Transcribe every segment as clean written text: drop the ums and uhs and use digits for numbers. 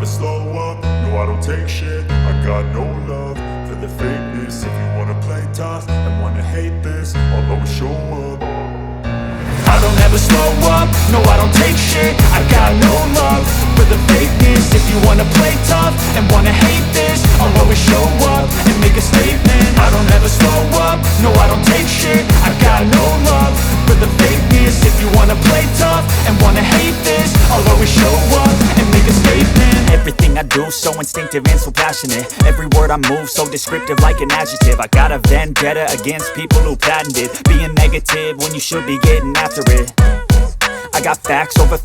slow up, no I don't take shit. I got no love for the fakeness. If you wanna play tough and wanna hate this, I'll always show up. I don't ever slow up, no I don't take shit. I got no love for the fakeness. If you wanna play tough and wanna hate this, I'll always show up and make a statement. I don't ever slow up, no I don't take shit. I got no love for the fakeness. If you wanna play tough and wanna hate this, I'll always show up and make a statement. Everything I do so instinctive and so passionate. Every word I move so descriptive like an adjective. I got a vendetta against people who patented being negative when you should be getting after it. I got facts over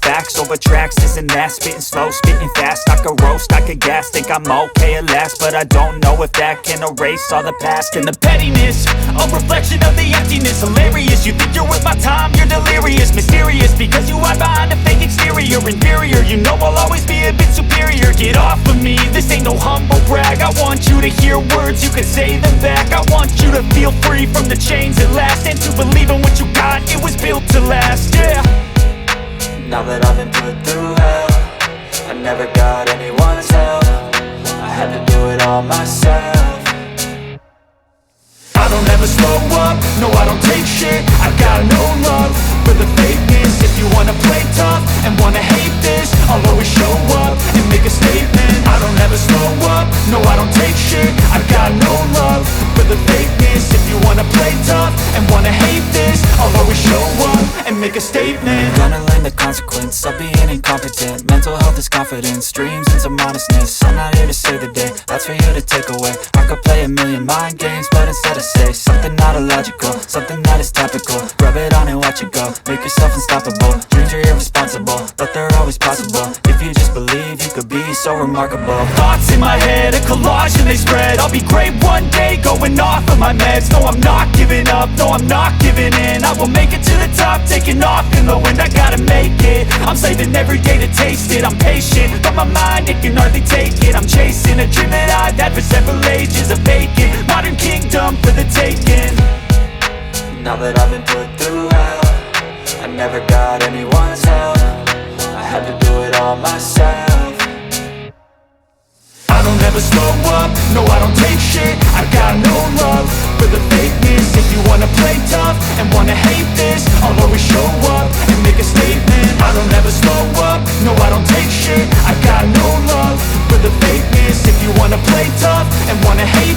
tracks, this and that. Spitting slow, spitting fast, I could roast, I could gas. Think I'm okay at last, but I don't know if that can erase all the past. And the pettiness, a reflection of the emptiness. Hilarious, you think you're worth my time, you're delirious. Mysterious, because you hide behind a fake exterior. Inferior, you know I'll always be a bit superior. Get off of me, this ain't no humble brag. I want you to hear words, you can say them back. I want you to feel free from the chains at last, and to believe in what you got, it was built to last, yeah. Now that I've been put through hell, I never got anyone's help. I had to do it all myself. I don't ever slow up, no I don't take shit. I got no love for the fakeness. If you wanna play tough and wanna hate this, I'll always show up and make a statement. I don't ever slow up, no I don't take shit. I got no love for the fakeness. If you wanna play tough and wanna hate this, I'll always show up and make a statement. Gonna learn the consequence of being incompetent. Mental health is confidence, dreams and some modestness. I'm not here to save the day, that's for you to take away. I could play a million mind games, but instead I say something not illogical, something that is topical. Rub it on and watch it go, make yourself unstoppable. Dreams are irresponsible, but they're always possible. If you just believe, you could be so remarkable. Thoughts in my head, a collage and they spread. I'll be great one day, going off of my meds. No, I'm not giving up, no, I'm not giving in. I will make it to the top, taking off in the wind. I gotta make it, I'm saving every day to taste it. I'm patient, but my mind, it can hardly take it. I'm chasing a dream that I've had for several ages. A vacant, modern kingdom for the taking. Now that I've been put through hell, I never got anyone's help. I had to do it all myself. I don't ever slow up, no I don't take shit. I got no love for the fakeness. If you wanna play tough and wanna hate this, I'll always show up and make a statement. I don't ever slow up, no I don't take shit. I got no love for the fakeness. If you wanna play tough and wanna hate